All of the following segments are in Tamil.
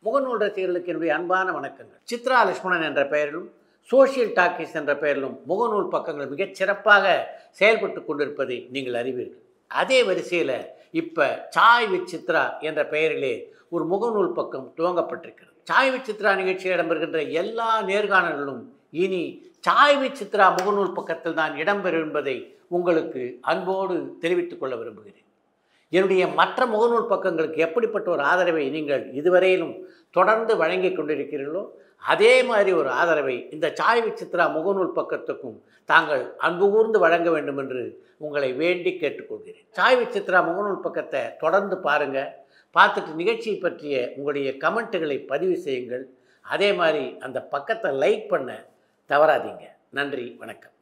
முகநூல் ரசிகர்களுக்கு என்னுடைய அன்பான வணக்கங்கள். சித்ரா லட்சுமணன் என்ற பெயரிலும் சோஷியல் டாக்கீஸ் என்ற பெயரிலும் முகநூல் பக்கங்கள் மிகச் சிறப்பாக செயல்பட்டு கொண்டிருப்பதை நீங்கள் அறிவீர்கள். அதே வரிசையில் இப்போ சாய் வித் சித்ரா என்ற பெயரிலே ஒரு முகநூல் பக்கம் துவங்கப்பட்டிருக்கிறது. சாய் வித் சித்ரா நிகழ்ச்சியில் இடம்பெறுகின்ற எல்லா நேர்காணல்களும் இனி சாய் வித் சித்ரா முகநூல் பக்கத்தில் தான் இடம்பெறும் என்பதை உங்களுக்கு அன்போடு தெரிவித்துக் கொள்ள விரும்புகிறேன். என்னுடைய மற்ற முகநூல் பக்கங்களுக்கு எப்படிப்பட்ட ஒரு ஆதரவை நீங்கள் இதுவரையிலும் தொடர்ந்து வழங்கி கொண்டிருக்கிறீர்களோ அதே மாதிரி ஒரு ஆதரவை இந்த சாய் வித் சித்ரா முகநூல் பக்கத்துக்கும் தாங்கள் அன்பு கூர்ந்து வழங்க வேண்டும் என்று உங்களை வேண்டி கேட்டுக்கொள்கிறேன். சாய் வித் சித்ரா முகநூல் பக்கத்தை தொடர்ந்து பாருங்கள். பார்த்துட்டு நிகழ்ச்சியை பற்றிய உங்களுடைய கமெண்ட்டுகளை பதிவு செய்யுங்கள். அதே மாதிரி அந்த பக்கத்தை லைக் பண்ண தவறாதீங்க. நன்றி, வணக்கம்.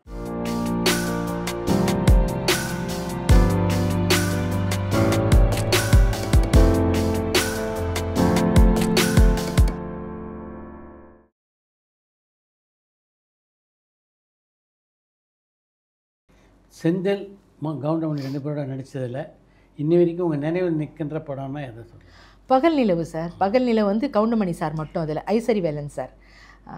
செந்தில் கவுண்டமணி 2 பேரோட நடித்ததில் இன்னி வரைக்கும் உங்கள் நினைவில் நிற்கின்ற படம்னா எதை சொல்லுங்கள்? பகல் நிலவு சார். பகல் நிலவு வந்து கவுண்டமணி சார் மட்டும், அதில் ஐசரி வேலன் சார்.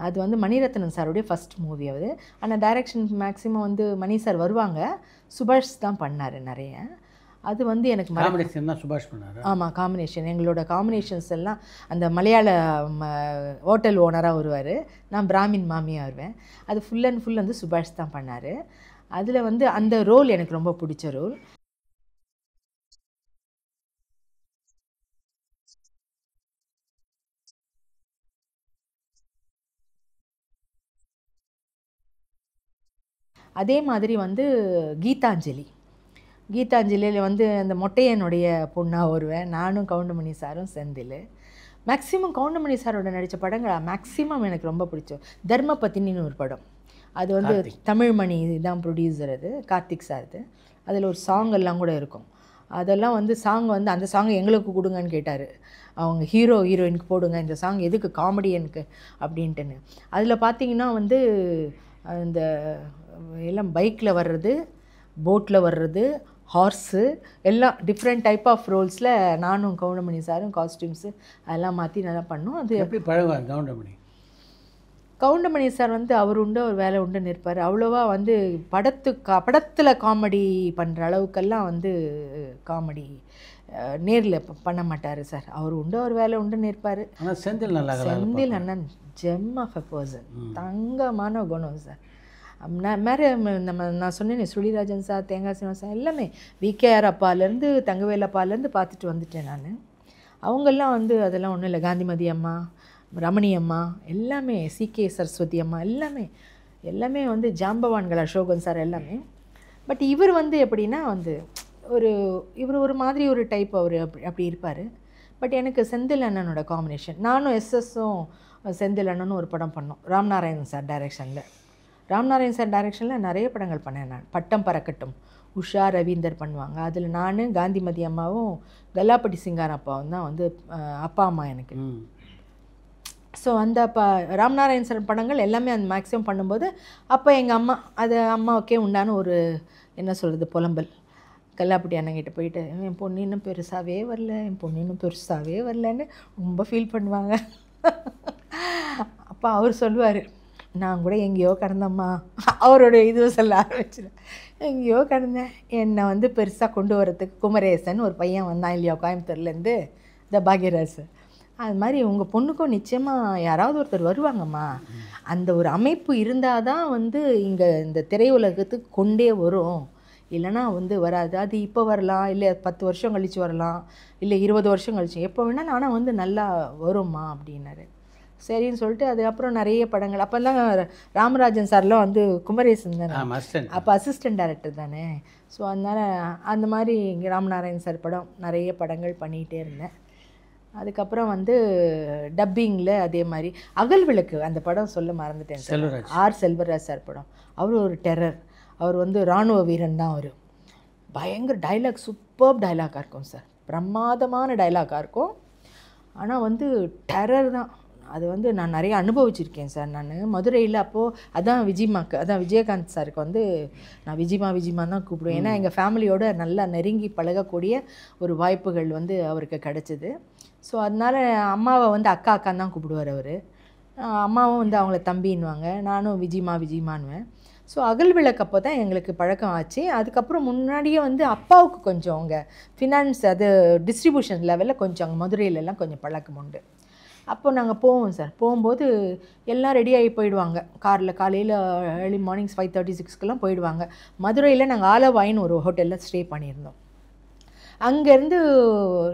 அது வந்து மணிரத்னம் சாருடைய ஃபஸ்ட் மூவி அது. ஆனால் டைரக்ஷன் மேக்ஸிமம் வந்து மணி சார் வருவாங்க, சுபாஷ் தான் பண்ணார் நிறைய. அது வந்து எனக்கு காம்பினேஷன் தான் சுபாஷ் பண்ணார். ஆமாம், காம்பினேஷன். எங்களோட காம்பினேஷன்ஸ் எல்லாம் அந்த மலையாள ஹோட்டல் ஓனராக வருவார், நான் பிராமின் மாமியாக வருவேன். அது ஃபுல் அண்ட் ஃபுல் வந்து சுபாஷ் தான் பண்ணார். அதில் வந்து அந்த ரோல் எனக்கு ரொம்ப பிடிச்ச ரோல். அதே மாதிரி வந்து கீதாஞ்சலியில் வந்து அந்த மொட்டையனுடைய பொண்ணாக வருவேன். நானும் கவுண்டமணி சாரும் செந்தில். மேக்ஸிமம் கவுண்டமணி சாரோட நடித்த படங்கள் மேக்ஸிமம் எனக்கு ரொம்ப பிடிச்சோம். தர்மபத்தினின்னு ஒரு படம், அது வந்து தமிழ்மணி தான் ப்ரொடியூசர், அது கார்த்திக் சார். அதில் ஒரு சாங் எல்லாம் கூட இருக்கும். அதெல்லாம் வந்து சாங் வந்து அந்த சாங் எங்களுக்கு கொடுங்கன்னு கேட்டார். அவங்க ஹீரோயினுக்கு போடுங்க இந்த சாங், எதுக்கு காமெடியனுக்கு அப்படின்ட்டுன்னு. அதில் பார்த்தீங்கன்னா வந்து அந்த எல்லாம் பைக்கில் வர்றது, போட்டில் வர்றது, ஹார்ஸு எல்லாம் டிஃப்ரெண்ட் டைப் ஆஃப் ரோல்ஸில் நானும் கவுண்டமணி சாரும் காஸ்டியூம்ஸு அதெல்லாம் மாற்றி நல்லா பண்ணோம். அது எப்படி பழகுவார் கவுண்டமணி சார் வந்து அவர் உண்டு அவர் வேலை உண்டு நிற்பார். அவ்வளோவா வந்து படத்தில் காமெடி பண்ணுற அளவுக்கெல்லாம் வந்து காமெடி நேரில் பண்ண மாட்டார் சார். அவர் உண்டு அவர் வேலை உண்டு நிற்பார். ஆனால் செந்தில் அண்ணன் ஜெம் ஆஃப் அ பர்சன், தங்கமான குணம் சார். நான் சொன்னேன் சுழிராஜன் சார், தேங்காய் சீனிவாசன் சார் எல்லாமே, விகேஆர் அப்பாலேருந்து தங்கவேல் அப்பாலேருந்து பார்த்துட்டு வந்துட்டேன் நான். அவங்கெல்லாம் வந்து அதெல்லாம் ஒன்றும் இல்லை, காந்திமதி அம்மா, ரமணி அம்மா எல்லாமே, சிகே சரஸ்வதி அம்மா எல்லாமே வந்து ஜாம்பவான்கள், அசோகன் சார் எல்லாமே. பட் இவர் வந்து எப்படின்னா வந்து இவர் ஒரு மாதிரி ஒரு டைப், அவர் அப்படி இருப்பார். பட் எனக்கு செந்தில் அண்ணனோட காம்பினேஷன், நானும் எஸ்எஸும் செந்தில் அண்ணனும் ஒரு படம் பண்ணோம் ராம்நாராயணன் சார் டைரக்ஷனில். ராம்நாராயண் சார் டைரக்ஷனில் நிறைய படங்கள் பண்ணேன் நான். பட்டம் பறக்கட்டும் உஷா ரவீந்தர் பண்ணுவாங்க, அதில் நான் காந்திமதி அம்மாவும் கல்லாப்பட்டி சிங்கார அப்பாவும் தான் வந்து அப்பா அம்மா எனக்கு. ஸோ அந்த ராம்நாராயண் சார் படங்கள் எல்லாமே அந்த மேக்ஸிமம் பண்ணும்போது அப்போ எங்கள் அம்மா அது அம்மாவுக்கே உண்டான ஒரு என்ன சொல்கிறது புலம்பல். கல்லாப்பட்டி அண்ணங்கிட்ட போயிட்டு என் பொண்ணு இன்னும் பெருசாகவே வரலன்னு ரொம்ப ஃபீல் பண்ணுவாங்க. அப்போ அவர் சொல்லுவார், நான் கூட எங்கேயோ கடந்தம்மா, அவரோட இது சொல்ல ஆரம்பிச்சிடும், எங்கேயோ கடந்தேன், என்னை வந்து பெருசாக கொண்டு வரத்துக்கு குமரேசன் ஒரு பையன் வந்தான் இல்லையா கோயம்புத்தூர்லேருந்து, இந்த பாக்யராஜ் சார். அது மாதிரி உங்கள் பொண்ணுக்கும் நிச்சயமாக யாராவது ஒருத்தர் வருவாங்கம்மா, அந்த ஒரு அமைப்பு இருந்தால் தான் வந்து இங்கே இந்த திரையுலகத்துக்கு கொண்டே வரும், இல்லைனா வந்து வராது. அது இப்போ வரலாம், இல்லை 10 வருஷம் கழித்து வரலாம், இல்லை 20 வருஷம் கழிச்சு, எப்போ வேணாலும் ஆனால் வந்து நல்லா வரும்மா அப்படின்னாரு. சரின்னு சொல்லிட்டு அதுக்கப்புறம் நிறைய படங்கள். அப்போல்லாம் ராமராஜன் சார்லாம் வந்து குமரேசன் தானே அப்போ அசிஸ்டன்ட் டைரக்டர் தானே. ஸோ அதனால் அந்த மாதிரி ராமநாராயண் சார் படம் நிறைய படங்கள் பண்ணிகிட்டே இருந்தேன். அதுக்கப்புறம் வந்து டப்பிங்கில் அதே மாதிரி அகல் விளக்கு அந்த படம் சொல்ல மறந்துட்டேன் சார், ஆர் செல்வராஜ் சார் படம். அவர் ஒரு டெரர், அவர் வந்து இராணுவ வீரன் தான். அவர் பயங்கர டைலாக், சூப்பர் டைலாக்காக இருக்கும் சார், பிரமாதமான டைலாக்காக இருக்கும். ஆனால் வந்து டெரர் தான். அது வந்து நான் நிறைய அனுபவிச்சிருக்கேன் சார். நான் மதுரையில் அப்போது அதான் விஜயகாந்த் சாருக்கு வந்து நான் விஜிமா தான் கூப்பிடுவேன். ஏன்னா எங்கள் ஃபேமிலியோடு நல்லா நெருங்கி பழகக்கூடிய ஒரு வாய்ப்புகள் வந்து அவருக்கு கிடச்சிது. ஸோ அதனால் அம்மாவை வந்து அக்கா அக்கான்னு தான் கூப்பிடுவார் அவர். அம்மாவும் வந்து அவங்கள தம்பின்னுவாங்க, நானும் விஜிமான்னுவேன். ஸோ அகல் விளக்கு அப்போ தான் எங்களுக்கு பழக்கம் ஆச்சு. அதுக்கப்புறம் முன்னாடியே வந்து அப்பாவுக்கு கொஞ்சம் அவங்க ஃபினான்ஸ் அது டிஸ்ட்ரிபியூஷன் லெவலில் கொஞ்சம் அங்கே மதுரையிலலாம் கொஞ்சம் பழக்கம் உண்டு. அப்போ நாங்கள் போவோம் சார். போகும்போது எல்லாம் ரெடி ஆகி போயிடுவாங்க காரில். காலையில் ஏர்லி மார்னிங்ஸ் 5:36க்கெல்லாம் போயிடுவாங்க. மதுரையில் நாங்கள் ஆலவாயின்னு ஒரு ஹோட்டலில் ஸ்டே பண்ணியிருந்தோம். அங்கேருந்து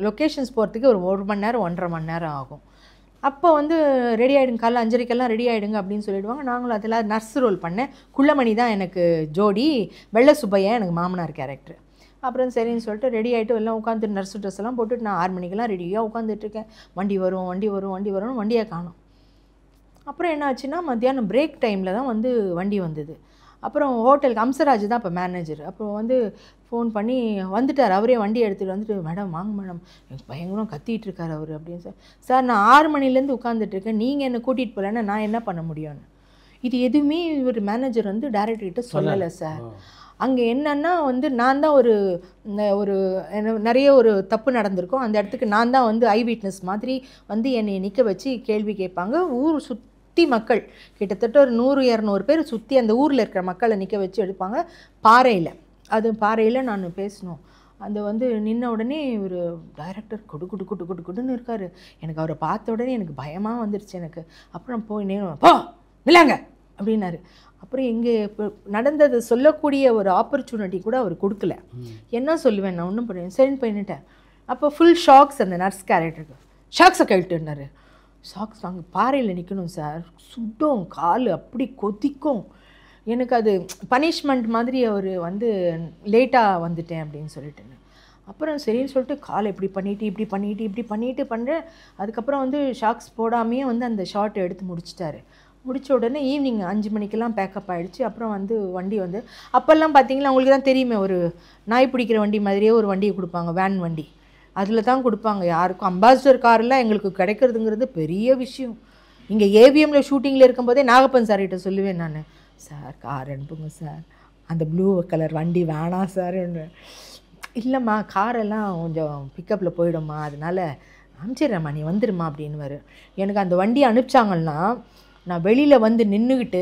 லொக்கேஷன்ஸ் போகிறதுக்கு ஒரு 1 மணி நேரம் 1.5 மணி நேரம் ஆகும். அப்போ வந்து ரெடி ஆகிடுங்க, காலைல 5:30க்கெல்லாம் ரெடி ஆகிடுங்க அப்படின்னு சொல்லிவிடுவாங்க. நாங்களும் அதில் நர்ஸ் ரோல் பண்ணேன். குள்ளமணி தான் எனக்கு ஜோடி, வெள்ளை சுப்பையா எனக்கு மாமனார் கேரக்டர். அப்புறம் சரின்னு சொல்லிட்டு ரெடி ஆகிட்டு எல்லாம் உட்காந்துட்டு நர்ஸ் ட்ரெஸ் எல்லாம் போட்டுட்டு நான் 6 மணிக்கெல்லாம் ரெடியாக உட்காந்துட்ருக்கேன். வண்டி வரும்னு வண்டியை காணும். அப்புறம் என்ன ஆச்சுன்னா மத்தியானம் பிரேக் டைமில் தான் வந்து வண்டி வந்தது. அப்புறம் ஹோட்டலுக்கு அம்சராஜ் தான் இப்போ மேனேஜர். அப்புறம் வந்து ஃபோன் பண்ணி வந்துட்டார். அவரே வண்டி எடுத்துகிட்டு வந்துட்டு, மேடம் வாங்க மேடம், எனக்கு பயங்கரம் கத்திகிட்டு இருக்கார் அவர் அப்படின்னு. சார் நான் 6 மணிலேருந்து உட்காந்துட்ருக்கேன், நீங்கள் என்னை கூட்டிகிட்டு போகலன்னா நான் என்ன பண்ண முடியும்னு. இது எதுவுமே இவர் மேனேஜர் வந்து டைரக்டர்கிட்ட சொல்லலை சார். அங்கே என்னன்னா வந்து நான் தான் ஒரு நிறைய ஒரு தப்பு நடந்திருக்கும் அந்த இடத்துக்கு நான் தான் வந்து ஐ விட்னஸ் மாதிரி வந்து என்னை நிற்க வச்சு கேள்வி கேட்பாங்க. ஊர் சுற்றி மக்கள் கிட்டத்தட்ட ஒரு 100-200 பேர் சுற்றி அந்த ஊரில் இருக்கிற மக்களை நிற்க வச்சு எடுப்பாங்க. பாறையில் நான் பேசணும். அந்த வந்து நின்ன உடனே ஒரு டைரக்டர் குடுன்னு இருக்கார். எனக்கு அவரை பார்த்த உடனே எனக்கு பயமாக வந்துடுச்சு எனக்கு. அப்புறம் போய் போ நில்லாங்க அப்படின்னாரு. அப்புறம் இங்கே நடந்தது சொல்லக்கூடிய ஒரு ஆப்பர்ச்சுனிட்டி கூட அவர் கொடுக்கல. என்ன சொல்லுவேன் நான் ஒன்றும் பண்ணுவேன் சரின்னு பண்ணிட்டேன். அப்போ ஃபுல் ஷாக்ஸ் அந்த நர்ஸ் கேரக்டருக்கு. ஷாக்ஸை கழட்டுனாரு. ஷாக்ஸ் அங்கே பாறையில் நிற்கணும் சார், சுடும் கால் அப்படி கொதிக்கும். எனக்கு அது பனிஷ்மெண்ட் மாதிரி அவர் வந்து லேட்டாக வந்துட்டேன் அப்படின்னு சொல்லிட்டேன். அப்புறம் சரின்னு சொல்லிட்டு காலை இப்படி பண்ணிட்டு பண்ணுறேன். அதுக்கப்புறம் வந்து ஷாக்ஸ் போடாமையே வந்து அந்த ஷார்ட்டை எடுத்து முடித்த உடனே ஈவினிங் 5 மணிக்கெல்லாம் பேக்கப் ஆகிடுச்சு. அப்புறம் வந்து வண்டி வந்து அப்போல்லாம் பார்த்தீங்கன்னா உங்களுக்கு தான் தெரியுமே, ஒரு நாய் பிடிக்கிற வண்டி மாதிரியே ஒரு வண்டியை கொடுப்பாங்க, வேன் வண்டி. அதில் தான் கொடுப்பாங்க யாருக்கும். அம்பாசிடர் காரெல்லாம் எங்களுக்கு கிடைக்கிறதுங்கிறது பெரிய விஷயம். இங்கே ஏவிஎம்மில் ஷூட்டிங்கில் இருக்கும்போதே நாகப்பன் சார்கிட்ட சொல்லுவேன் நான், சார் கார் அனுப்புங்க சார், அந்த ப்ளூ கலர் வண்டி வேணாம் சார். இல்லைம்மா காரெல்லாம் கொஞ்சம் பிக்கப்பில் போயிடும்மா, அதனால் அனுப்பிச்சிடுறேம்மா நீ வந்துடுமா அப்படின்னு. எனக்கு அந்த வண்டி அனுப்பிச்சாங்கன்னா நான் வெளியில் வந்து நின்றுக்கிட்டு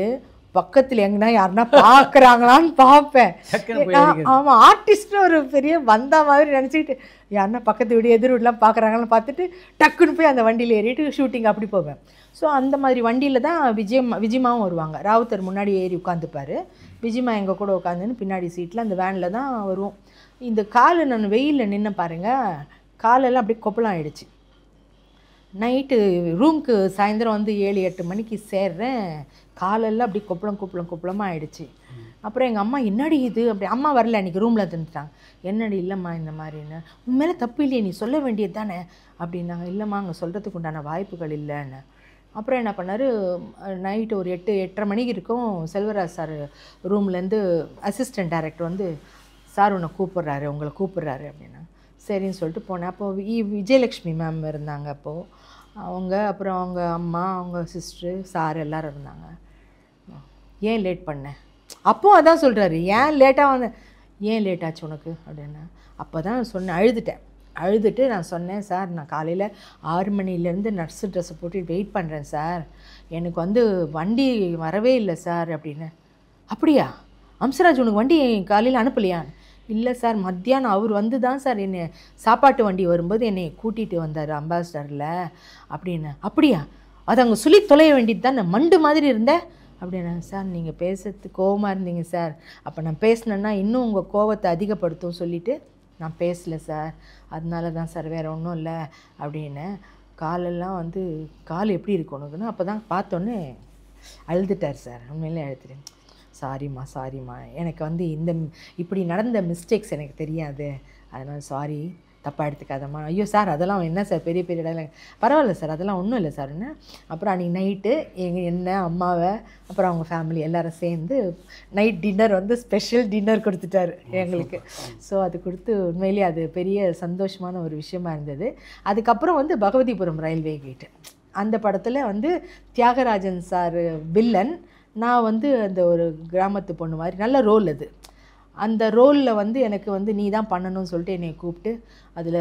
பக்கத்தில் எங்கன்னா யாருன்னா பார்க்குறாங்களான்னு பார்ப்பேன். ஆமாம், ஆர்டிஸ்ட்னு ஒரு பெரிய வந்தா மாதிரி நினச்சிக்கிட்டு யாருன்னா பக்கத்து வீடு எதிர் வீடெலாம் பார்க்குறாங்களான்னு பார்த்துட்டு டக்குன்னு போய் அந்த வண்டியில் ஏறிட்டு ஷூட்டிங் அப்படி போவேன். ஸோ அந்த மாதிரி வண்டியில் தான் விஜிமாவும் வருவாங்க. ராவுத்தர் முன்னாடி ஏறி உட்காந்துப்பார், விஜிமா எங்கள் கூட உட்காந்துன்னு பின்னாடி சீட்டில் அந்த வேனில் தான் வருவோம். இந்த கால் நான் வெயிலில் நின்று பாருங்கள், காலெல்லாம் அப்படியே கொப்பளம் ஆகிடுச்சு. நைட்டு ரூமுக்கு சாயந்தரம் வந்து 7-8 மணிக்கு சேர்றேன், காலெல்லாம் அப்படி கொப்பளமாக ஆகிடுச்சு. அப்புறம் எங்கள் அம்மா என்னடி இது அப்படி, அம்மா வரல அன்றைக்கி ரூமில் தின்னுட்டாங்க. என்னடி இல்லைம்மா இந்த மாதிரின்னு. உண்மையிலே தப்பு இல்லையே நீ சொல்ல வேண்டியது தானே அப்படின்னாங்க. இல்லைம்மா அங்கே சொல்கிறதுக்கு உண்டான வாய்ப்புகள் இல்லைன்னு. அப்புறம் என்ன பண்ணார், நைட்டு ஒரு 8-8:30 மணிக்கு இருக்கும், செல்வராஜ் சார் ரூம்லேருந்து அசிஸ்டன்ட் டைரக்டர் வந்து, சார் உன்னை உங்களை கூப்பிட்றாரு அப்படின்னா. சரின்னு சொல்லிட்டு போனேன். அப்போது விஜயலக்ஷ்மி மேம் இருந்தாங்க. அப்போது அவங்க, அப்புறம் அவங்க அம்மா, அவங்க சிஸ்டரு, சார் எல்லோரும் இருந்தாங்க. ஏன் லேட் பண்ணேன் அப்போது அதான் சொல்கிறாரு, ஏன் லேட்டாக வந்தேன், ஏன் லேட் ஆச்சு உனக்கு அப்படின்னு. அப்போ தான் சொன்னேன், அழுதுட்டு நான் சொன்னேன், சார் நான் காலையில் 6 மணிலேருந்து நர்ஸு ட்ரெஸ்ஸை போட்டு வெயிட் பண்ணுறேன் சார், எனக்கு வந்து வண்டி வரவே இல்லை சார் அப்படின்னு. அப்படியா அம்சராஜ் உனக்கு வண்டி காலையில் அனுப்பலையான்னு. இல்லை சார் மத்தியானம் அவர் வந்து தான் சார் என்னை சாப்பாட்டு வண்டி வரும்போது என்னை கூட்டிகிட்டு வந்தார் அம்பாசிடரில் அப்படின்னு. அப்படியா, அது அங்கே சொல்லி தொலைய வேண்டியது தான், நான் மண்டு மாதிரி இருந்தேன் அப்படின்னா. சார் நீங்கள் பேசுறதுக்கு கோவமாக இருந்தீங்க சார், அப்போ நான் பேசினேன்னா இன்னும் உங்கள் கோவத்தை அதிகப்படுத்தும் சொல்லிவிட்டு நான் பேசலை சார், அதனால தான் சார், வேறு ஒன்றும் இல்லை அப்படின்னு. காலெல்லாம் வந்து கால் எப்படி இருக்கு உனக்குன்னு அப்போ தான் பார்த்தோன்னே அழுதுட்டார் சார். உண்மையிலே அழுதுட்டேன். சாரிம்மா எனக்கு வந்து இப்படி நடந்த மிஸ்டேக்ஸ் எனக்கு தெரியாது, அதனால் சாரி, தப்பாக எடுத்துக்காதம்மா. ஐயோ சார் அதெல்லாம் என்ன சார் பெரிய இடம், பரவாயில்ல சார் அதெல்லாம் ஒன்றும் இல்லை சார்ன்னு. அப்புறம் அன்றைக்கி நைட்டு என்ன அம்மாவை அப்புறம் அவங்க ஃபேமிலி எல்லோரும் சேர்ந்து நைட் டின்னர் வந்து ஸ்பெஷல் டின்னர் கொடுத்துட்டாரு எங்களுக்கு. ஸோ அது கொடுத்து உண்மையிலேயே அது பெரிய சந்தோஷமான ஒரு விஷயமா இருந்தது. அதுக்கப்புறம் வந்து பகவதிபுரம் ரயில்வே கேட்டு அந்த படத்தில் வந்து தியாகராஜன் சார் வில்லன், நான் வந்து அந்த ஒரு கிராமத்து பொண்ணு மாதிரி நல்ல ரோல் அது. அந்த ரோலில் வந்து எனக்கு வந்து நீ தான் பண்ணணும்னு சொல்லிட்டு என்னை கூப்பிட்டு அதில்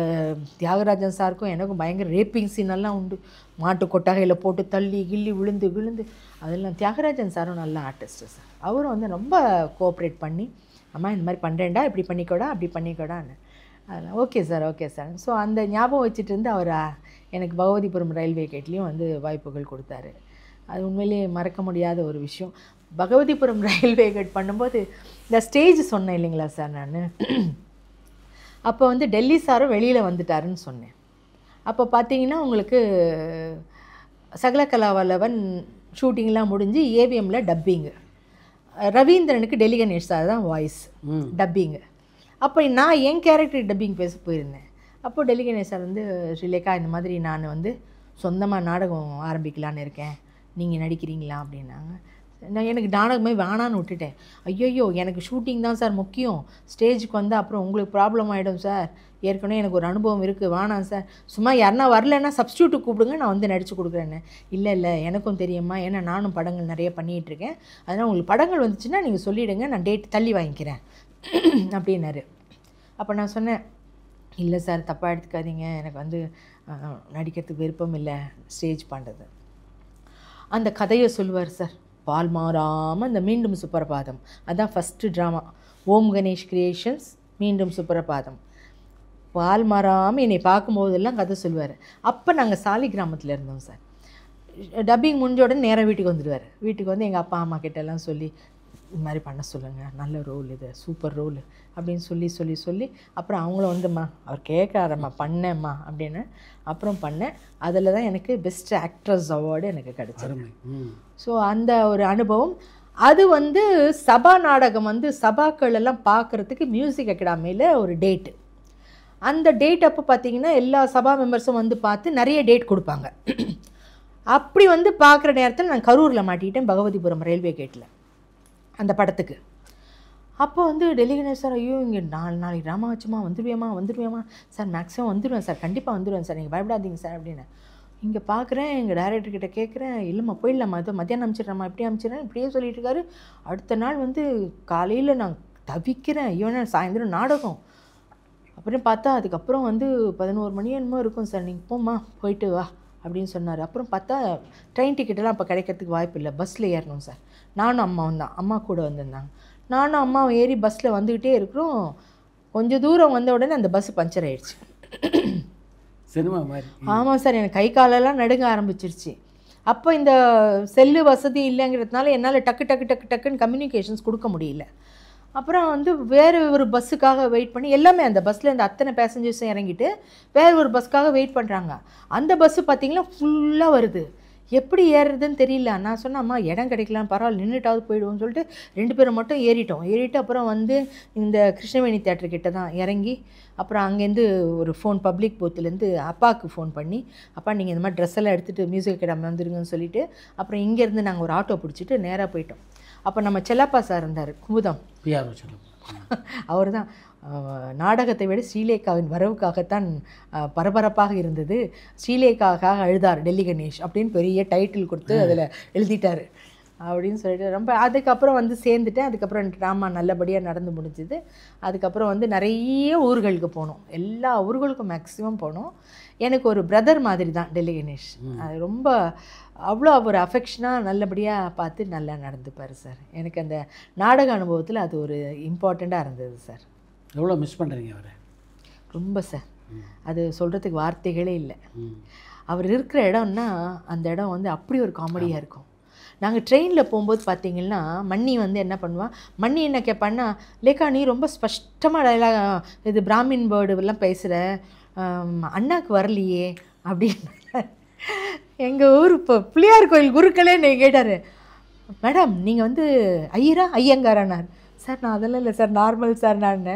தியாகராஜன் சாருக்கும் எனக்கும் பயங்கர ரேப்பிங் சீனெல்லாம் உண்டு. மாட்டு கொட்டகையில் போட்டு தள்ளி கிள்ளி விழுந்து அதெல்லாம். தியாகராஜன் சாரும் நல்ல ஆர்டிஸ்ட்டு சார். அவரும் வந்து ரொம்ப கோஆப்ரேட் பண்ணி அம்மா இந்த மாதிரி பண்ணுறேன்டா, இப்படி பண்ணிக்கோடா அப்படி பண்ணிக்கோடான்னு. அதெல்லாம் ஓகே சார். ஸோ அந்த ஞாபகம் வச்சுட்டு இருந்து அவர் எனக்கு பகவதிபுரம் ரயில்வே கேட்லேயும் வந்து வாய்ப்புகள் கொடுத்தாரு. அது உண்மையிலேயே மறக்க முடியாத ஒரு விஷயம். பகவதிபுரம் ரயில்வே கேட் பண்ணும்போது இந்த ஸ்டேஜ் சொன்னேன் இல்லைங்களா சார், நான் அப்போ வந்து டெல்லி சாரும் வெளியில் வந்துட்டாருன்னு சொன்னேன். அப்போ பார்த்தீங்கன்னா உங்களுக்கு சகலகலாவல்லவன் ஷூட்டிங்லாம் முடிஞ்சு ஏவிஎம்மில் டப்பிங்கு. ரவீந்திரனுக்கு டெல்லி கணேஷ் சார் தான் வாய்ஸ் டப்பிங்கு. அப்போ நான் என் கேரக்டர் டப்பிங் பேச போயிருந்தேன். அப்போது டெல்லி கணேஷ் சார் வந்து ஸ்ரீலேகா இந்த மாதிரி நான் வந்து சொந்தமாக நாடகம் ஆரம்பிக்கலான்னு இருக்கேன், நீங்கள் நடிக்கிறீங்களா அப்படின்னாங்க. நான் எனக்கு நாடகமே வேணான்னு விட்டுட்டேன். ஐயோ எனக்கு ஷூட்டிங் தான் சார் முக்கியம், ஸ்டேஜுக்கு வந்தால் அப்புறம் உங்களுக்கு ப்ராப்ளம் ஆகிடும் சார், ஏற்கனவே எனக்கு ஒரு அனுபவம் இருக்குது, வேணாம் சார், சும்மா யாருன்னா வரலன்னா சப்ஸ்டியூட்டு கூப்பிடுங்க, நான் வந்து நடித்து கொடுக்குறேன்னு. இல்லை எனக்கும் தெரியுமா, ஏன்னா நானும் படங்கள் நிறைய பண்ணிகிட்ருக்கேன், அதனால் உங்களுக்கு படங்கள் வந்துச்சுன்னா நீங்கள் சொல்லிவிடுங்க, நான் டேட் தள்ளி வாங்கிக்கிறேன் அப்படின்னாரு. அப்போ நான் சொன்னேன், இல்லை சார் தப்பாக எடுத்துக்காதீங்க, எனக்கு வந்து நடிக்கிறதுக்கு விருப்பம் இல்லை ஸ்டேஜ் பண்ணுறது. அந்த கதையை சொல்லுவார் சார். பால் மாறாமல் இந்த மீண்டும் சுப்பிரபாதம், அதுதான் ஃபஸ்ட்டு ட்ராமா, ஓம் கணேஷ் கிரியேஷன்ஸ் மீண்டும் சுப்பிரபாதம். பால் மாறாமல் என்னை பார்க்கும்போதெல்லாம் கதை சொல்லுவார். அப்போ நாங்கள் சாலி கிராமத்தில் இருந்தோம் சார். டப்பிங் முடிஞ்ச உடனே நேராக வீட்டுக்கு வந்துடுவார். வீட்டுக்கு வந்து எங்கள் அப்பா அம்மா கிட்டெல்லாம் சொல்லி இது மாதிரி பண்ண சொல்லுங்கள், நல்ல ரோல் இது, சூப்பர் ரோல் அப்படின்னு சொல்லி அப்புறம் அவங்கள வந்தும்மா அவர் கேட்குறாரம்மா பண்ணேம்மா அப்படின்னு அப்புறம் பண்ணேன். அதில் தான் எனக்கு பெஸ்ட் ஆக்ட்ரஸ் அவார்டு எனக்கு கிடச்சிது. ஸோ அந்த ஒரு அனுபவம். அது வந்து சபா நாடகம் வந்து சபாக்கள் எல்லாம் பார்க்குறதுக்கு மியூசிக் அகாடமியில் ஒரு டேட்டு. அந்த டேட் அப்போ பார்த்திங்கன்னா எல்லா சபா மெம்பர்ஸும் வந்து பார்த்து நிறைய டேட் கொடுப்பாங்க. அப்படி வந்து பார்க்குற நேரத்தில் நான் கரூரில் மாட்டிக்கிட்டேன், பகவதிபுரம் ரயில்வே கேட்டில் அந்த படத்துக்கு. அப்போ வந்து டெல்லி கணேஷ் சார், ஐயோ இங்கே நாளைக்கு ட்ராமா வச்சுமா, வந்துடுவேமா சார், மேக்ஸிமம் வந்துடுவேன் சார், கண்டிப்பாக வந்துடுவேன் சார், நீங்கள் பயப்படாதீங்க சார் அப்படின்னு. இங்கே பார்க்குறேன், எங்கள் டைரக்டர்கிட்ட கேட்குறேன், இல்லைம்மா போயிடலாமா, இது மத்தியானம் அனுப்பிச்சிடுறேம்மா, இப்படி அனுப்பிச்சிடுறேன், இப்படியே சொல்லிட்டு இருக்காரு. அடுத்த நாள் வந்து காலையில் நான் தவிக்கிறேன், ஐயோ நான் சாயந்தரம் நாடகம். அப்புறம் பார்த்தா அதுக்கப்புறம் வந்து 11 மணி என்னமோ இருக்கும் சார், நீங்கள் போம்மா போயிட்டு வா அப்படின்னு சொன்னார். அப்புறம் பார்த்தா ட்ரெயின் டிக்கெட்டெல்லாம் அப்போ கிடைக்கிறதுக்கு வாய்ப்பு இல்லை, பஸ்ஸில் ஏறணும் சார். நானும் அம்மாவும் தான், அம்மா கூட வந்திருந்தாங்க. நானும் அம்மாவும் ஏறி பஸ்ஸில் வந்துக்கிட்டே இருக்கிறோம். கொஞ்சம் தூரம் வந்த உடனே அந்த பஸ்ஸு பஞ்சர் ஆகிடுச்சு. சினிமா மாதிரி. ஆமாம் சார், எனக்கு கை காலெல்லாம் நடுங்க ஆரம்பிச்சிருச்சு. அப்போ இந்த செல்லு வசதி இல்லைங்கிறதுனால என்னால் டக்குன்னு கம்யூனிகேஷன்ஸ் கொடுக்க முடியல. அப்புறம் வந்து வேறு ஒரு பஸ்ஸுக்காக வெயிட் பண்ணி, எல்லாமே அந்த பஸ்ஸில் இந்த அத்தனை பேசஞ்சர்ஸும் இறங்கிட்டு வேறு ஒரு பஸ்ஸுக்காக வெயிட் பண்ணுறாங்க. அந்த பஸ்ஸு பார்த்திங்கன்னா ஃபுல்லாக வருது, எப்படி ஏறுறதுன்னு தெரியல. நான் சொன்னேன், அம்மா இடம் கிடைக்கலாம், பரவாயில்ல நின்றுட்டாவது போயிடுவோம்னு சொல்லிட்டு 2 பேரும் மட்டும் ஏறிட்டு அப்புறம் வந்து இந்த கிருஷ்ணவேணி தியேட்டர்கிட்ட தான் இறங்கி, அப்புறம் அங்கேருந்து ஒரு ஃபோன் பப்ளிக் பூத்துலேருந்து அப்பாவுக்கு ஃபோன் பண்ணி, அப்பா நீங்கள் இந்த மாதிரி ட்ரெஸ் எல்லாம் எடுத்துகிட்டு மியூசிக் அகாடமி வந்துருங்கன்னு சொல்லிவிட்டு அப்புறம் இங்கேருந்து நாங்கள் ஒரு ஆட்டோ பிடிச்சிட்டு நேராக போயிட்டோம். அப்போ நம்ம செல்லப்பா சார் இருந்தார், குமுதம், அவர் தான் நாடகத்தை விட ஸ்ரீலேகாவின் வரவுக்காகத்தான் பரபரப்பாக இருந்தது, ஸ்ரீலேகாவுக்காக அழுதார் டெல்லி கணேஷ் அப்படின்னு பெரிய டைட்டில் கொடுத்து அதில் எழுதிட்டார் அப்படின்னு சொல்லிட்டு ரொம்ப. அதுக்கப்புறம் வந்து சேர்ந்துட்டேன். அதுக்கப்புறம் ட்ராமா நல்லபடியாக நடந்து முடிஞ்சுது. அதுக்கப்புறம் வந்து நிறைய ஊர்களுக்கு போனோம், எல்லா ஊர்களுக்கும் மேக்ஸிமம் போனோம். எனக்கு ஒரு பிரதர் மாதிரி தான் டெல்லி கணேஷ். அது ரொம்ப அவ்வளோ ஒரு அஃபெக்ஷனாக நல்லபடியாக பார்த்து நல்லா நடந்துப்பார் சார். எனக்கு அந்த நாடக அனுபவத்தில் அது ஒரு இம்பார்ட்டண்ட்டாக இருந்தது சார். எவ்வளோ மிஸ் பண்ணுறீங்க அவரை? ரொம்ப சார், அது சொல்கிறதுக்கு வார்த்தைகளே இல்லை. அவர் இருக்கிற இடம்னா அந்த இடம் வந்து அப்படி ஒரு காமெடியாக இருக்கும். நாங்கள் ட்ரெயினில் போகும்போது பார்த்திங்கன்னா மன்னி வந்து என்ன பண்ணுவான், மன்னி என்ன கேட்பான்னா, லேக்கா நீ ரொம்ப ஸ்பஷ்டமாக டைலாக் இது பிராமின் வேர்டு எல்லாம் பேசுகிற, அண்ணாக்கு வரலையே அப்படின்னு. எங்கள் ஊர் இப்போ பிள்ளையார் கோயில் குருக்களே நீங்கள் கேட்டார், மேடம் நீங்கள் வந்து ஐயங்காரானார். சார் நான் அதெல்லாம் இல்லை சார், நார்மல் சார். நான்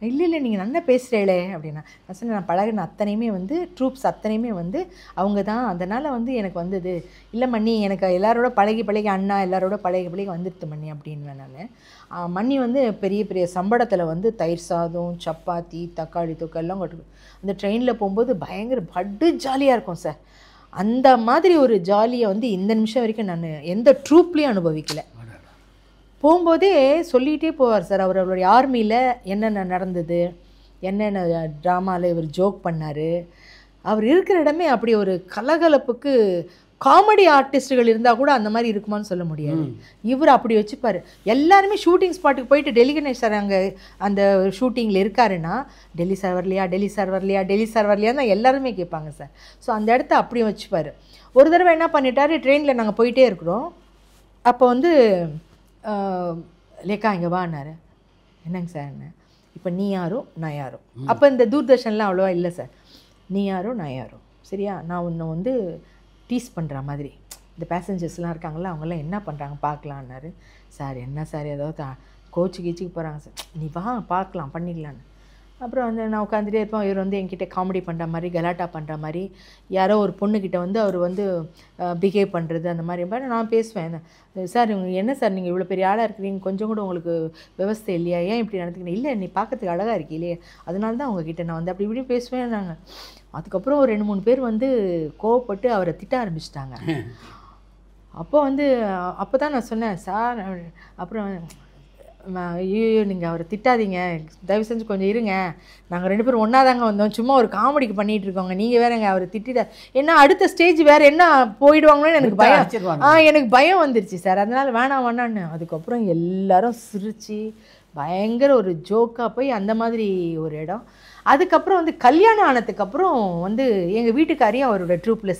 இல்லை நீங்கள் நல்லா பேசுகிறேளே அப்படின்னா. நான் சொன்னேன், நான் பழகின அத்தனையுமே வந்து ட்ரூப்ஸ் அத்தனையுமே வந்து அவங்க தான், அதனால் வந்து எனக்கு வந்தது இல்லை மன்னி, எனக்கு எல்லாரோட பழகி அண்ணா எல்லாரோட பழகி வந்துடுது மன்னி அப்படின்வேன் நான். மன்னி வந்து பெரிய சம்பளத்தில் வந்து தயிர் சாதம், சப்பாத்தி, தக்காளி தொக்கு எல்லாம் கொட்டு. அந்த ட்ரெயினில் போகும்போது பயங்கர பட்டு ஜாலியாக இருக்கும் சார். அந்த மாதிரி ஒரு ஜாலியை வந்து இந்த நிமிஷம் வரைக்கும் நான் எந்த ட்ரூப்லேயும் அனுபவிக்கலை. போகும்போதே சொல்லிகிட்டே போவார் சார். அவருடைய ஆர்மியில் என்னென்ன நடந்தது, என்னென்ன ட்ராமாவில் இவர் ஜோக் பண்ணார். அவர் இருக்கிற இடமே அப்படி ஒரு கலகலப்புக்கு. காமெடி ஆர்டிஸ்ட்டுகள் இருந்தால் கூட அந்த மாதிரி இருக்குமான்னு சொல்ல முடியாது. இவர் அப்படி வச்சுப்பார். எல்லாருமே ஷூட்டிங் ஸ்பாட்டுக்கு போயிட்டு டெல்லி கணேஷ் சார் அங்கே அந்த ஷூட்டிங்கில் இருக்காருன்னா, டெல்லி சார் வரலையா, டெல்லி சார் வரலையா, டெல்லி சார் வரலையான்னு தான் எல்லாருமே கேட்பாங்க சார். ஸோ அந்த இடத்த அப்படி வச்சுப்பார். ஒரு தடவை என்ன பண்ணிட்டாரு, ட்ரெயினில் நாங்கள் போயிட்டே இருக்கிறோம். அப்போ வந்து லேக்கா இங்கே வான்னாரு. என்னங்க சார் என்ன, இப்போ நீ யாரோ நான் யாரோ. அப்போ இந்த தூர்தர்ஷன்லாம் அவ்வளோவா இல்லை சார். நீ யாரோ நான் யாரோ, சரியா? நான் உன்னை வந்து டீஸ் பண்ணுற மாதிரி இந்த பேசஞ்சர்ஸ்லாம் இருக்காங்களா, அவங்கெல்லாம் என்ன பண்ணுறாங்க பார்க்கலான்னாரு. சார் என்ன சார் ஏதாவது கோச்சு கீச்சுக்கு போகிறாங்க சார். நீ வா பார்க்கலாம் பண்ணிக்கலான்னு. அப்புறம் வந்து நான் உட்காந்துட்டே இருப்பேன். இவர் வந்து என்கிட்ட காமெடி பண்ணுற மாதிரி, கலாட்டா பண்ணுற மாதிரி, யாரோ ஒரு பொண்ணுக்கிட்ட வந்து அவர் வந்து பிஹேவ் பண்ணுறது அந்த மாதிரி நான் பேசுவேன். சார் இவங்க என்ன சார் நீங்கள் இவ்வளோ பெரிய ஆளாக இருக்கிறீங்க, கொஞ்சம் கூட உங்களுக்கு விவஸ்தை இல்லையா, ஏன் இப்படி நடந்துக்கணும்? இல்லை நீ பார்க்கறதுக்கு அழகாக இருக்கீங்களே, அதனால தான் உங்ககிட்ட நான் வந்து அப்படி இப்படி பேசுவேன் நாங்கள். அதுக்கப்புறம் ஒரு 2-3 பேர் வந்து கோவப்பட்டு அவரை திட்ட ஆரம்பிச்சிட்டாங்க. அப்போ வந்து அப்போ தான் நான் சொன்னேன், சார் அப்புறம் ஐயோ நீங்கள் அவரை திட்டாதீங்க, தயவு செஞ்சு கொஞ்சம் இருங்க, நாங்கள் 2 பேரும் ஒன்றா தாங்க வந்தோம், சும்மா ஒரு காமெடிக்கு பண்ணிகிட்டு இருக்கோங்க, நீங்கள் வேறங்க அவரை திட்டிட என்ன அடுத்த ஸ்டேஜ் வேறு என்ன போயிடுவாங்களோன்னு எனக்கு பயம். எனக்கு பயம் வந்துருச்சு சார். அதனால் வேணான்னு அதுக்கப்புறம் எல்லாரும் சிரித்து பயங்கர ஒரு ஜோக்காக போய் அந்த மாதிரி ஒரு இடம். அதுக்கப்புறம் வந்து கல்யாணம் ஆனதுக்கப்புறம் வந்து எங்கள் வீட்டுக்காரையும் அவரோட ட்ரூப்பில்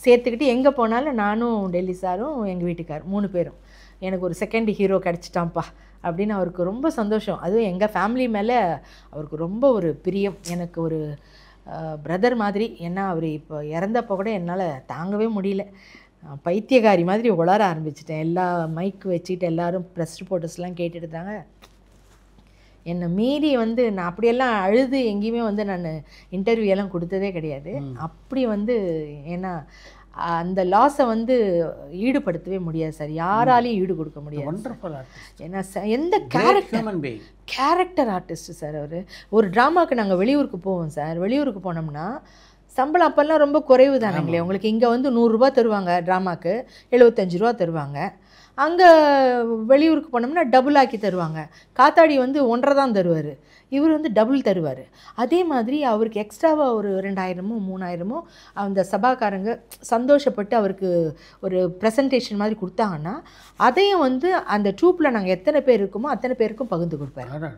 சேர்த்துக்கிட்டு எங்கே போனாலும் நானும் டெல்லி சாரும் எங்கள் வீட்டுக்கார் 3 பேரும் எனக்கு ஒரு செகண்ட் ஹீரோ கிடச்சிட்டான்ப்பா அப்படின்னு அவருக்கு ரொம்ப சந்தோஷம். அதுவும் எங்கள் ஃபேமிலி மேலே அவருக்கு ரொம்ப ஒரு பிரியம். எனக்கு ஒரு பிரதர் மாதிரி. ஏன்னா அவர் இப்போ இறந்தப்போ கூட என்னால் தாங்கவே முடியல. பைத்தியகாரி மாதிரி உளர ஆரம்பிச்சிட்டேன். எல்லா மைக்கு வச்சுட்டு எல்லோரும் ப்ரெஸ் ரிப்போர்ட்டர்ஸ்லாம் கேட்டுட்டு தாங்க. என்னை மீறி வந்து நான் அப்படியெல்லாம் அழுது எங்கேயுமே வந்து நான் இன்டர்வியூலாம் கொடுத்ததே கிடையாது. அப்படி வந்து ஏன்னா அந்த லாஸை வந்து ஈடுபடுத்தவே முடியாது சார், யாராலையும் ஈடு கொடுக்க முடியாது. ஏன்னா எந்த கேரக்டர் ஆர்டிஸ்ட்டு சார் அவர். ஒரு ட்ராமாவுக்கு நாங்கள் வெளியூருக்கு போவோம் சார். வெளியூருக்கு போனோம்னா சம்பளம் அப்போல்லாம் ரொம்ப குறைவு தானங்களே உங்களுக்கு. இங்கே வந்து 100 ரூபா தருவாங்க ட்ராமாவுக்கு, 75 ரூபா தருவாங்க. அங்கே வெளியூருக்கு போனோம்னா டபுள் ஆக்கி தருவாங்க. காத்தாடி வந்து 1.5 தான் தருவார், இவர் வந்து டபுள் தருவார். அதே மாதிரி அவருக்கு எக்ஸ்ட்ராவாக ஒரு 2000மோ 3000மோ அந்த சபாக்காரங்க சந்தோஷப்பட்டு அவருக்கு ஒரு ப்ரெசன்டேஷன் மாதிரி கொடுத்தாங்கன்னா அதையும் வந்து அந்த ட்ரூப்பில் நாங்கள் எத்தனை பேர் இருக்கோமோ அத்தனை பேருக்கும் பகிர்ந்து கொடுப்பார்.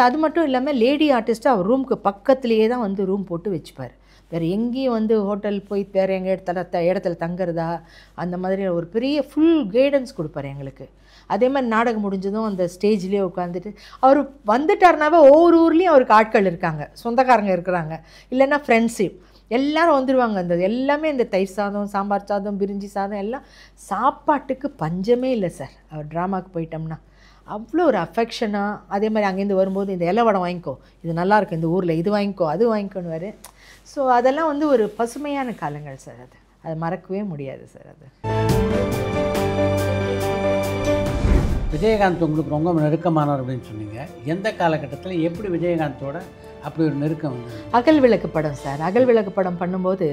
அது மட்டும் இல்லாமல் லேடி ஆர்டிஸ்ட்டு அவர் ரூமுக்கு பக்கத்துலேயே தான் வந்து ரூம் போட்டு வச்சுப்பார். வேறு எங்கேயும் வந்து ஹோட்டல் போய் வேறு எங்கள் இடத்துல தங்குறதா அந்த மாதிரி ஒரு பெரிய ஃபுல் கைடன்ஸ் கொடுப்பார் எங்களுக்கு. அதே மாதிரி நாடகம் முடிஞ்சதும் அந்த ஸ்டேஜ்லேயே உட்காந்துட்டு அவர் வந்துட்டார்னாவே ஒவ்வொரு ஊர்லேயும் அவருக்கு ஆட்கள் இருக்காங்க, சொந்தக்காரங்க இருக்கிறாங்க, இல்லைன்னா ஃப்ரெண்ட்ஷிப் எல்லோரும் வந்துடுவாங்க. அந்த எல்லாமே இந்த தயிர் சாதம், சாம்பார் சாதம், பிரிஞ்சி சாதம் எல்லாம் சாப்பாட்டுக்கு பஞ்சமே இல்லை சார். அவர் ட்ராமாவுக்கு போயிட்டோம்னா அவ்வளோ ஒரு அஃபெக்ஷனாக. அதே மாதிரி அங்கேருந்து வரும்போது இந்த இலவடம் வாங்கிக்கோ, இது நல்லாயிருக்கும், இந்த ஊரில் இது வாங்கிக்கோ அது வாங்கிக்கோன்னு. ஸோ அதெல்லாம் வந்து ஒரு பசுமையான காலங்கள் சார். அது மறக்கவே முடியாது சார். அது விஜயகாந்த் உங்களுக்கு ரொம்ப நெருக்கமானவர் அப்படின்னு சொன்னீங்க. எந்த காலகட்டத்தில் எப்படி விஜயகாந்தோட அப்படி ஒரு நெருக்கம் வந்து? அகல் விளக்கு படம் சார். அகல் விளக்கு படம் பண்ணும்போது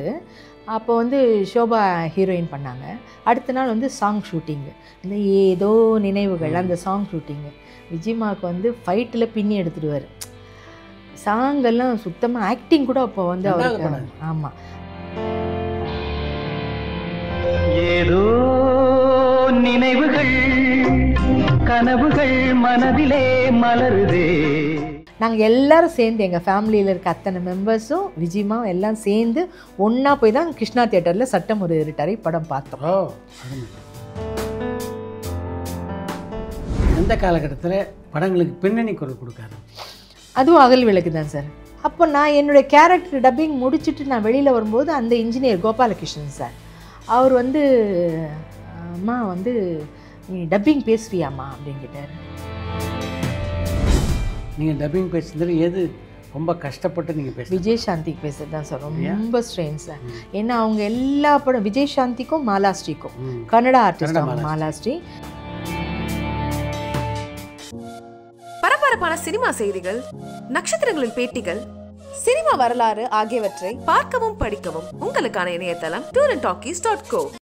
அப்போ வந்து ஷோபா ஹீரோயின் பண்ணாங்க. அடுத்த நாள் வந்து சாங் ஷூட்டிங்கு, இந்த ஏதோ நினைவுகள் அந்த சாங் ஷூட்டிங்கு. விஜயமாவுக்கு வந்து ஃபைட்டில் பின்னி எடுத்துடுவார். சாங்கெல்லாம் சுத்தமாக ஆக்டிங் கூட அப்போ வந்து அவருக்கு. ஆமாம், ஏதோ நினைவுகள் கனவுகள் மனதிலே மலருதே. நாங்கள் எல்லோரும் சேர்ந்து எங்கள் ஃபேமிலியில் இருக்க அத்தனை மெம்பர்ஸும் விஜயமாவும் எல்லாம் சேர்ந்து ஒன்றா போய் தான் கிருஷ்ணா தியேட்டரில் சட்டம் ஒரு இருட்டறை படம் பார்த்தோம். எந்த காலகட்டத்தில் படங்களுக்கு பின்னணி குரல் கொடுக்காரு? அதுவும் அகல் விளக்கு தான் சார். அப்போ நான் என்னுடைய கேரக்டர் டப்பிங் முடிச்சுட்டு நான் வெளியில் வரும்போது அந்த இன்ஜினியர் கோபாலகிருஷ்ணன் சார் அவர் வந்து அம்மா வந்து நீ டப்பிங் பேசுவியாம்மா அப்படின்னு கேட்டார். நீங்கள் டப்பிங் பேசுறது எது ரொம்ப கஷ்டப்பட்டு நீங்கள் பேச? விஜயசாந்திக்கு பேசுறது தான் சார் ரொம்ப ஸ்ட்ரெயின் சார். ஏன்னா அவங்க எல்லா படம் விஜயசாந்திக்கும் மாலாஸ்ரீக்கும் கன்னடா ஆர்டிஸ்ட் மாலாஸ்ரீ. பரபரப்பான சினிமா செய்திகள், நட்சத்திரங்களின் பேட்டிகள், சினிமா வரலாறு ஆகியவற்றை பார்க்கவும் படிக்கவும் உங்களுக்கான இணையதளம் tourandtalkies.co.